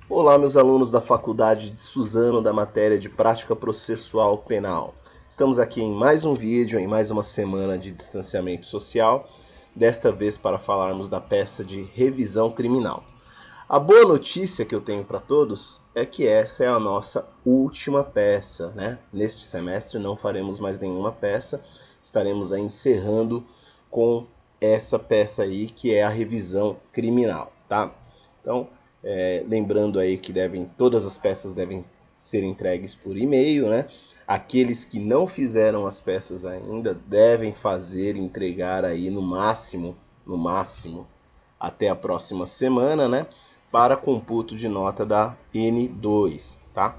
Olá, meus alunos da Faculdade de Suzano da matéria de Prática Processual Penal. Estamos aqui em mais um vídeo, em mais uma semana de distanciamento social, desta vez para falarmos da peça de revisão criminal. A boa notícia que eu tenho para todos é que essa é a nossa última peça, né? Neste semestre não faremos mais nenhuma peça, estaremos aí encerrando com essa peça aí que é a revisão criminal, tá? Então, lembrando aí que todas as peças devem ser entregues por e-mail, né? Aqueles que não fizeram as peças ainda devem fazer, entregar aí no máximo, até a próxima semana, né? Para computo de nota da N2, tá?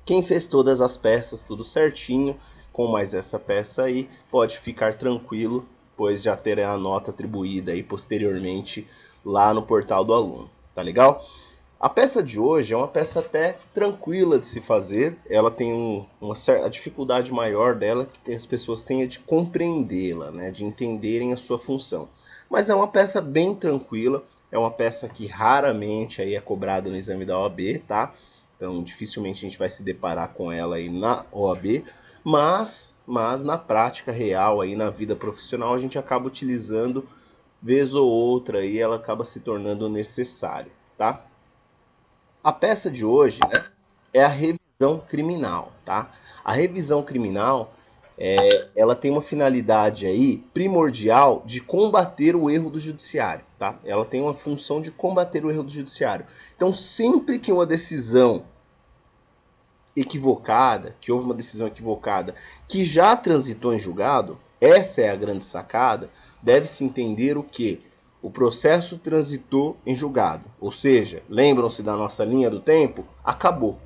Quem fez todas as peças, tudo certinho, com mais essa peça aí, pode ficar tranquilo, pois já terá a nota atribuída aí posteriormente lá no portal do aluno. Tá legal? A peça de hoje é uma peça até tranquila de se fazer. Ela tem a dificuldade maior dela que as pessoas têm de compreendê-la, né? De entenderem a sua função. Mas é uma peça bem tranquila. É uma peça que raramente aí é cobrada no exame da OAB, tá? Então dificilmente a gente vai se deparar com ela aí na OAB. Mas na prática real, aí na vida profissional, a gente acaba utilizando vez ou outra e ela acaba se tornando necessário, tá? A peça de hoje, né, é a revisão criminal, tá? A revisão criminal, ela tem uma finalidade aí primordial de combater o erro do judiciário, tá? Ela tem uma função de combater o erro do judiciário. Então, sempre que uma decisão equivocada, que houve uma decisão equivocada, que já transitou em julgado, essa é a grande sacada, deve-se entender o quê? O processo transitou em julgado. Ou seja, lembram-se da nossa linha do tempo? Acabou.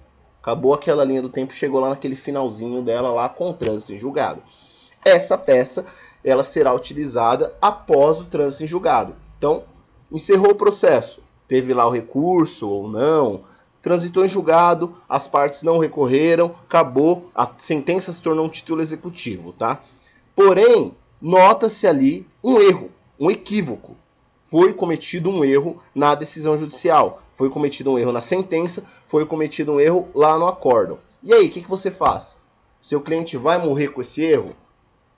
Acabou aquela linha do tempo, chegou lá naquele finalzinho dela lá com o trânsito em julgado. Essa peça, ela será utilizada após o trânsito em julgado. Então, encerrou o processo, teve lá o recurso ou não, transitou em julgado, as partes não recorreram, acabou, a sentença se tornou um título executivo, tá? Porém, nota-se ali um erro, um equívoco. Foi cometido um erro na decisão judicial, foi cometido um erro na sentença, foi cometido um erro lá no acórdão. E aí, o que você faz? Seu cliente vai morrer com esse erro?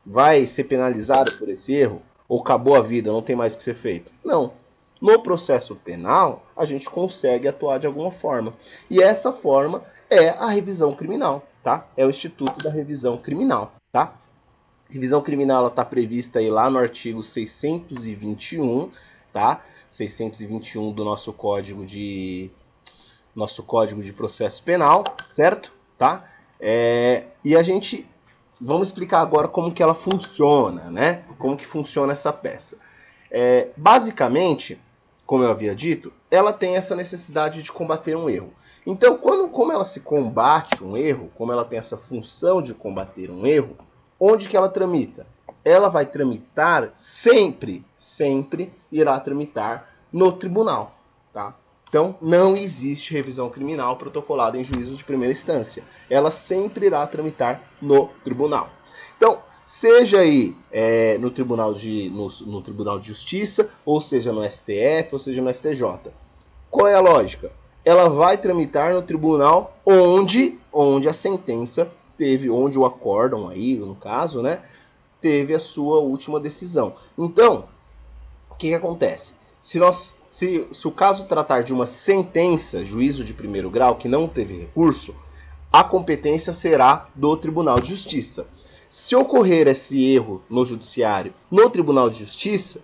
Vai ser penalizado por esse erro? Ou acabou a vida, não tem mais o que ser feito? Não. No processo penal, a gente consegue atuar de alguma forma. E essa forma é a revisão criminal, tá? É o Instituto da Revisão Criminal, tá? Revisão criminal está prevista aí lá no artigo 621, tá? 621 do nosso Código de Processo Penal, certo? Tá? E a gente vamos explicar agora como que ela funciona, né? Como que funciona essa peça. Basicamente, como eu havia dito, ela tem essa necessidade de combater um erro. Então, como ela se combate um erro, como ela tem essa função de combater um erro, onde que ela tramita? Ela vai tramitar sempre irá tramitar no tribunal, tá? Então, não existe revisão criminal protocolada em juízo de primeira instância. Ela sempre irá tramitar no tribunal. Então, seja aí no Tribunal de Justiça, ou seja no STF, ou seja no STJ. Qual é a lógica? Ela vai tramitar no tribunal onde a sentença teve, onde o acórdão aí, no caso, né, teve a sua última decisão. Então, o que acontece? Se o caso tratar de uma sentença, juízo de primeiro grau, que não teve recurso, a competência será do Tribunal de Justiça. Se ocorrer esse erro no judiciário, no Tribunal de Justiça,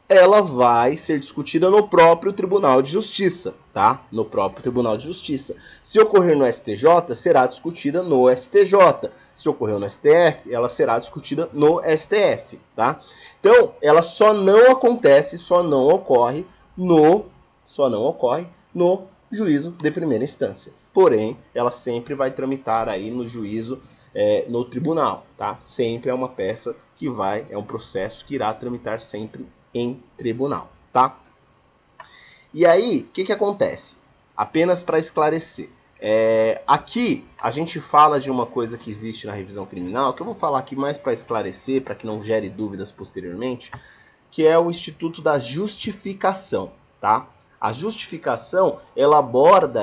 ela vai ser discutida no próprio Tribunal de Justiça, tá? No próprio Tribunal de Justiça. Se ocorrer no STJ, será discutida no STJ. Se ocorrer no STF, ela será discutida no STF, tá? Então, ela só não ocorre no juízo de primeira instância. Porém, ela sempre vai tramitar aí no juízo no tribunal, tá? Sempre é uma peça que é um processo que irá tramitar sempre em tribunal, tá? E aí, o que acontece? Apenas para esclarecer. Aqui a gente fala de uma coisa que existe na revisão criminal, que eu vou falar aqui mais para esclarecer, para que não gere dúvidas posteriormente, que é o Instituto da Justificação, tá? A justificação, ela aborda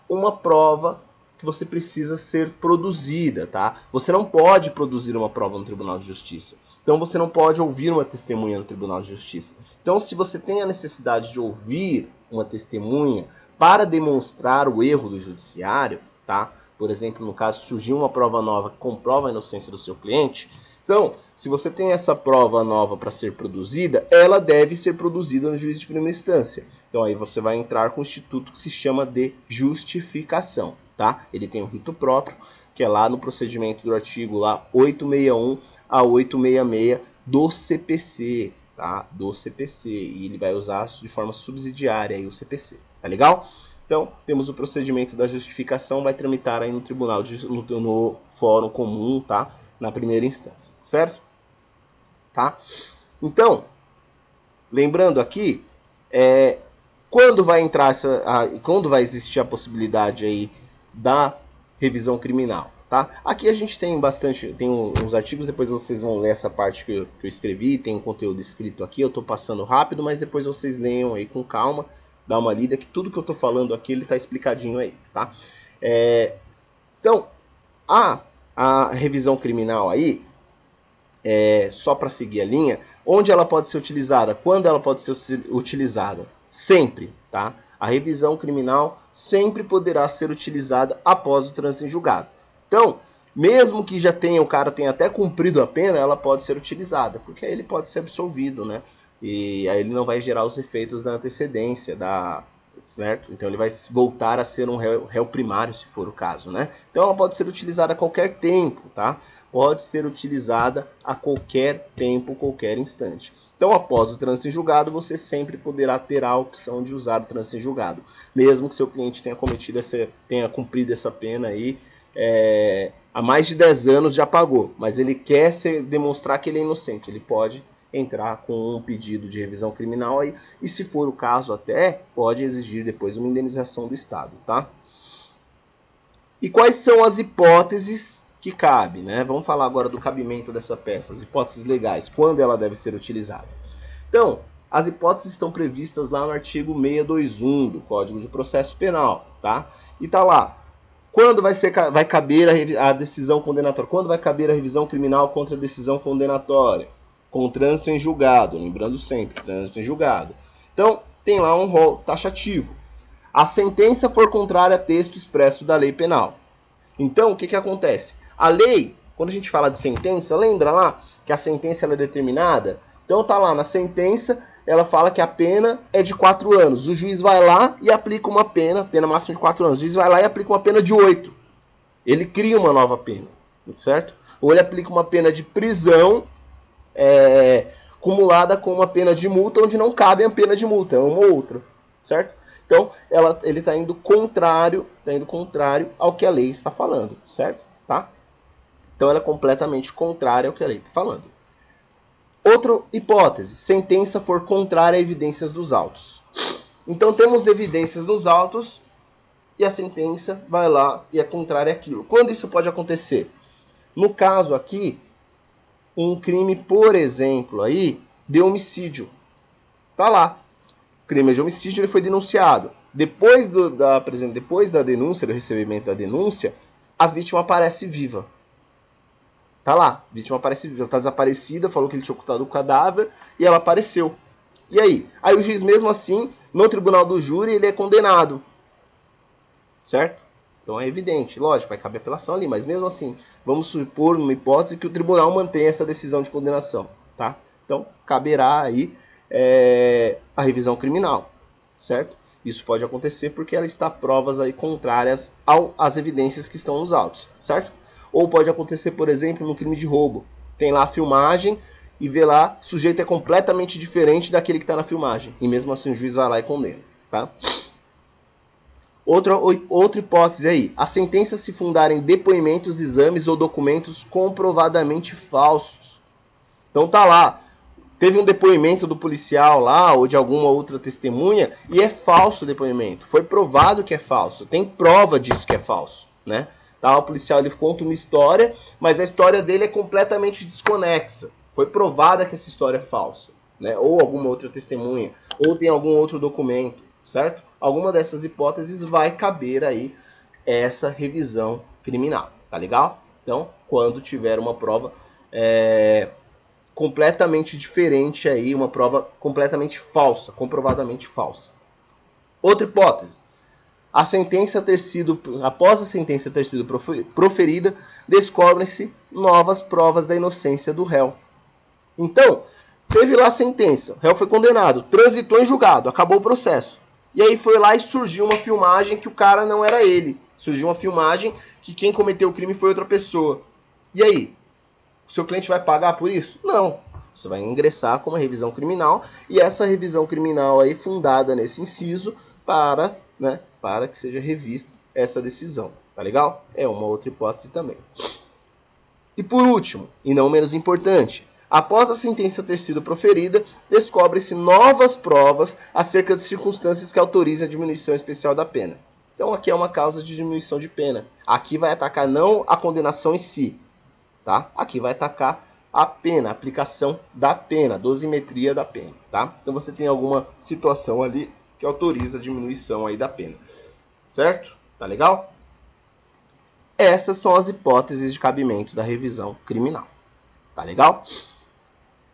uma prova que você precisa ser produzida, tá? Você não pode produzir uma prova no Tribunal de Justiça. Então você não pode ouvir uma testemunha no Tribunal de Justiça. Então, se você tem a necessidade de ouvir uma testemunha para demonstrar o erro do judiciário, tá? Por exemplo, no caso, surgiu uma prova nova que comprova a inocência do seu cliente. Então, se você tem essa prova nova para ser produzida, ela deve ser produzida no juiz de primeira instância. Então, aí você vai entrar com o instituto que se chama de justificação, tá? Ele tem um rito próprio, que é lá no procedimento do artigo lá 861 a 866 do CPC, tá? Do CPC, e ele vai usar de forma subsidiária aí o CPC, tá legal? Então, temos o procedimento da justificação, vai tramitar aí no tribunal, no fórum comum, tá? Na primeira instância, certo? Tá? Então, lembrando aqui, quando vai existir a possibilidade aí da revisão criminal, tá? Aqui a gente tem uns artigos, depois vocês vão ler essa parte que eu escrevi, tem um conteúdo escrito aqui, eu estou passando rápido, mas depois vocês leiam aí com calma, dá uma lida, que tudo que eu estou falando aqui, ele está explicadinho aí, tá? Então, a revisão criminal aí, só para seguir a linha, onde ela pode ser utilizada? Quando ela pode ser utilizada? Sempre, tá? A revisão criminal sempre poderá ser utilizada após o trânsito em julgado. Então, mesmo que o cara tenha até cumprido a pena, ela pode ser utilizada, porque aí ele pode ser absolvido, né? E aí ele não vai gerar os efeitos da antecedência, certo? Então ele vai voltar a ser um réu primário, se for o caso, né? Então ela pode ser utilizada a qualquer tempo, tá? Pode ser utilizada a qualquer tempo, qualquer instante. Então, após o trânsito em julgado, você sempre poderá ter a opção de usar o trânsito em julgado, mesmo que seu cliente tenha cumprido essa pena aí, há mais de 10 anos já pagou, mas ele quer demonstrar que ele é inocente, ele pode entrar com um pedido de revisão criminal aí, e se for o caso até, pode exigir depois uma indenização do Estado, tá? E quais são as hipóteses que cabe, né? Vamos falar agora do cabimento dessa peça, as hipóteses legais, quando ela deve ser utilizada. Então, as hipóteses estão previstas lá no artigo 621 do Código de Processo Penal, tá? E tá lá, quando vai caber a decisão condenatória, quando vai caber a revisão criminal contra a decisão condenatória, com trânsito em julgado, lembrando sempre, trânsito em julgado. Então, tem lá um rol taxativo. A sentença for contrária a texto expresso da lei penal. Então, o que acontece? A lei, quando a gente fala de sentença, lembra lá que a sentença é determinada? Então tá lá, na sentença, ela fala que a pena é de 4 anos. O juiz vai lá e aplica uma pena máxima de 4 anos. O juiz vai lá e aplica uma pena de 8. Ele cria uma nova pena, certo? Ou ele aplica uma pena de prisão cumulada com uma pena de multa, onde não cabe a pena de multa, é uma ou outra, certo? Então, ele está indo contrário ao que a lei está falando, certo? Tá? Então, ela é completamente contrária ao que a lei está falando. Outra hipótese, sentença for contrária a evidências dos autos. Então, temos evidências dos autos e a sentença vai lá e é contrária àquilo. Quando isso pode acontecer? No caso aqui, um crime, por exemplo, aí, de homicídio. Tá lá. O crime de homicídio, ele foi denunciado. Depois da denúncia, do recebimento da denúncia, a vítima aparece viva. Tá lá. A vítima aparece viva. Ela está desaparecida, falou que ele tinha ocultado o cadáver e ela apareceu. E aí? Aí o juiz, mesmo assim, no tribunal do júri, ele é condenado. Certo? Então é evidente, lógico, vai caber apelação ali, mas mesmo assim, vamos supor uma hipótese que o tribunal mantenha essa decisão de condenação, tá? Então, caberá aí a revisão criminal, certo? Isso pode acontecer porque ela está provas aí contrárias às evidências que estão nos autos, certo? Ou pode acontecer, por exemplo, no crime de roubo. Tem lá a filmagem e vê lá, o sujeito é completamente diferente daquele que está na filmagem. E mesmo assim o juiz vai lá e condena, tá? Outra hipótese aí, a sentença se fundar em depoimentos, exames ou documentos comprovadamente falsos. Então tá lá, teve um depoimento do policial lá ou de alguma outra testemunha e é falso o depoimento. Foi provado que é falso, tem prova disso que é falso, né? Tá, o policial ele conta uma história, mas a história dele é completamente desconexa. Foi provada que essa história é falsa, né? Ou alguma outra testemunha. ou tem algum outro documento, certo? Alguma dessas hipóteses vai caber aí essa revisão criminal, tá legal? Então, quando tiver uma prova completamente diferente aí, uma prova completamente falsa, comprovadamente falsa. Outra hipótese. Após a sentença ter sido proferida, descobrem-se novas provas da inocência do réu. Então, teve lá a sentença, o réu foi condenado, transitou em julgado, acabou o processo. E aí foi lá e surgiu uma filmagem que o cara não era ele. Surgiu uma filmagem que quem cometeu o crime foi outra pessoa. E aí? O seu cliente vai pagar por isso? Não. Você vai ingressar com uma revisão criminal e essa revisão criminal aí fundada nesse inciso para que seja revista essa decisão. Tá legal? É uma outra hipótese também. E por último, e não menos importante, após a sentença ter sido proferida, descobrem-se novas provas acerca das circunstâncias que autorizam a diminuição especial da pena. Então aqui é uma causa de diminuição de pena. Aqui vai atacar não a condenação em si, tá? Aqui vai atacar a pena, a aplicação da pena, a dosimetria da pena, tá? Então você tem alguma situação ali que autoriza a diminuição aí da pena, certo? Tá legal? Essas são as hipóteses de cabimento da revisão criminal, tá legal?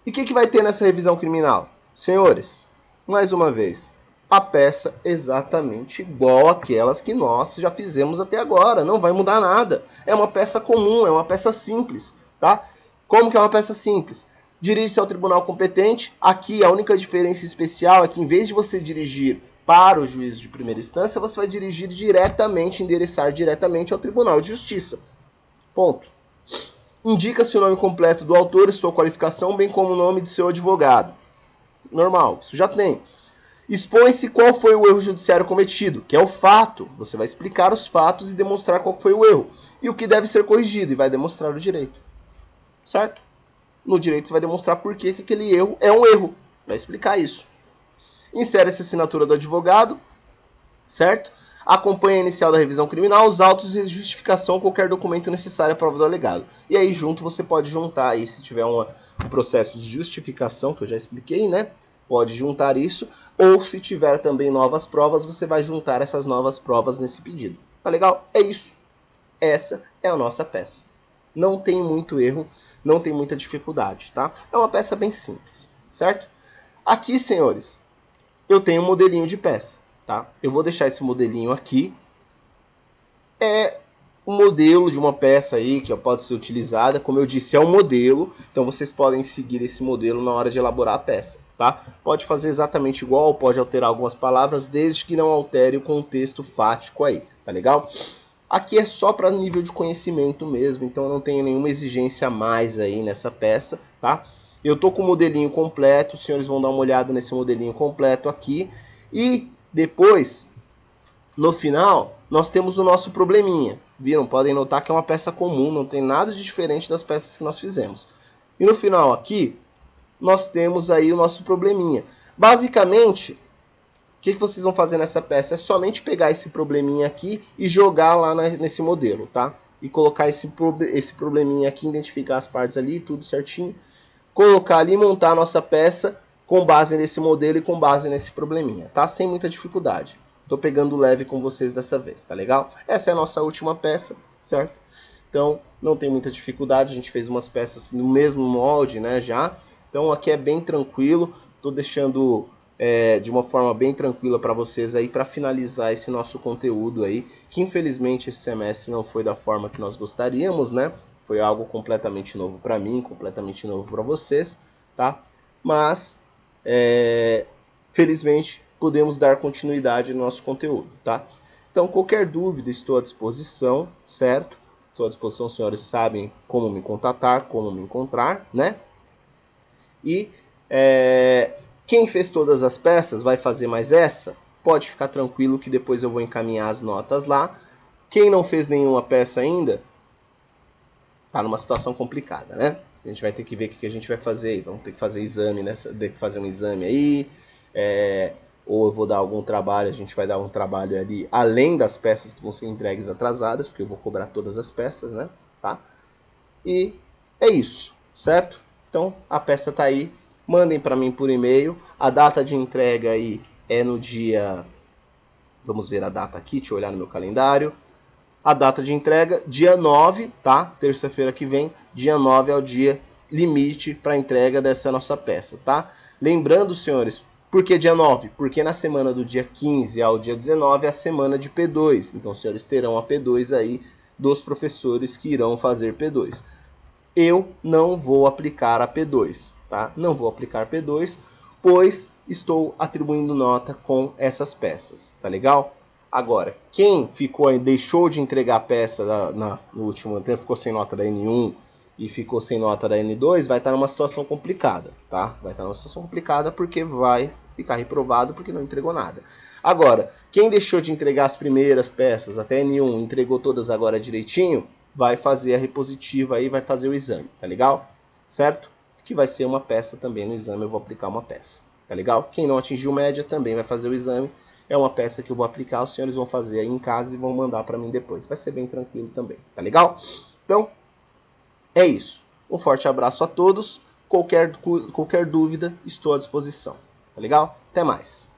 E o que vai ter nessa revisão criminal? Senhores, mais uma vez, a peça exatamente igual àquelas que nós já fizemos até agora. Não vai mudar nada. É uma peça comum, é uma peça simples, tá? Como que é uma peça simples? Dirige-se ao tribunal competente. Aqui a única diferença especial é que em vez de você dirigir para o juiz de primeira instância, você vai dirigir diretamente, endereçar diretamente ao Tribunal de Justiça. Ponto. Indica-se o nome completo do autor e sua qualificação, bem como o nome de seu advogado. Normal, isso já tem. Expõe-se qual foi o erro judiciário cometido, que é o fato. Você vai explicar os fatos e demonstrar qual foi o erro. E o que deve ser corrigido, e vai demonstrar o direito. Certo? No direito você vai demonstrar por que aquele erro é um erro. Vai explicar isso. Insere-se a assinatura do advogado, certo? Acompanha a inicial da revisão criminal, os autos e justificação, qualquer documento necessário à prova do alegado. E aí junto você pode juntar aí, se tiver um processo de justificação, que eu já expliquei, né? Pode juntar isso, ou se tiver também novas provas, você vai juntar essas novas provas nesse pedido. Tá legal? É isso. Essa é a nossa peça. Não tem muito erro, não tem muita dificuldade, tá? É uma peça bem simples, certo? Aqui, senhores, eu tenho um modelinho de peça, tá? Eu vou deixar esse modelinho aqui. É um modelo de uma peça aí que pode ser utilizada. Como eu disse, é um modelo, então vocês podem seguir esse modelo na hora de elaborar a peça, tá? Pode fazer exatamente igual, pode alterar algumas palavras, desde que não altere o contexto fático aí, tá legal? Aqui é só para nível de conhecimento mesmo, então eu não tenho nenhuma exigência a mais aí nessa peça, tá? Eu tô com o modelinho completo, os senhores vão dar uma olhada nesse modelinho completo aqui. E depois, no final, nós temos o nosso probleminha. Viram? Podem notar que é uma peça comum, não tem nada de diferente das peças que nós fizemos. E no final aqui, nós temos aí o nosso probleminha. Basicamente, o que vocês vão fazer nessa peça? É somente pegar esse probleminha aqui e jogar lá nesse modelo, tá? E colocar esse probleminha aqui, identificar as partes ali, tudo certinho. Colocar ali e montar a nossa peça com base nesse modelo e com base nesse probleminha, tá? Sem muita dificuldade. Tô pegando leve com vocês dessa vez, tá legal? Essa é a nossa última peça, certo? Então, não tem muita dificuldade, a gente fez umas peças no mesmo molde, né, já. Então, aqui é bem tranquilo, tô deixando de uma forma bem tranquila para vocês aí, para finalizar esse nosso conteúdo aí, que infelizmente esse semestre não foi da forma que nós gostaríamos, né? Foi algo completamente novo para mim, completamente novo para vocês, tá? Mas, felizmente, podemos dar continuidade no nosso conteúdo, tá? Então, qualquer dúvida, estou à disposição, certo? Estou à disposição, os senhores sabem como me contatar, como me encontrar, né? E quem fez todas as peças vai fazer mais essa? Pode ficar tranquilo que depois eu vou encaminhar as notas lá. Quem não fez nenhuma peça ainda, tá numa situação complicada, né? A gente vai ter que ver o que a gente vai fazer. Vamos ter que fazer exame, né? Ter que fazer um exame aí. Ou eu vou dar algum trabalho, a gente vai dar um trabalho ali, além das peças que vão ser entregues atrasadas, porque eu vou cobrar todas as peças, né? Tá? E é isso, certo? Então, a peça tá aí, mandem para mim por e-mail. A data de entrega aí é no dia... Vamos ver a data aqui, deixa eu olhar no meu calendário. A data de entrega, dia 9, tá? Terça-feira que vem, dia 9 é o dia limite para entrega dessa nossa peça, tá? Lembrando, senhores, por que dia 9? Porque na semana do dia 15 ao dia 19 é a semana de P2. Então, os senhores terão a P2 aí dos professores que irão fazer P2. Eu não vou aplicar a P2, tá? Não vou aplicar P2, pois estou atribuindo nota com essas peças, tá legal? Agora, quem deixou de entregar a peça no último tempo, ficou sem nota da N1 e ficou sem nota da N2, vai estar numa situação complicada, tá? Vai estar numa situação complicada porque vai ficar reprovado porque não entregou nada. Agora, quem deixou de entregar as primeiras peças até N1, entregou todas agora direitinho, vai fazer a repositiva aí, vai fazer o exame, tá legal? Certo? Que vai ser uma peça também no exame, eu vou aplicar uma peça, tá legal? Quem não atingiu média também vai fazer o exame. É uma peça que eu vou aplicar, os senhores vão fazer aí em casa e vão mandar para mim depois. Vai ser bem tranquilo também, tá legal? Então, é isso. Um forte abraço a todos. Qualquer dúvida, estou à disposição. Tá legal? Até mais.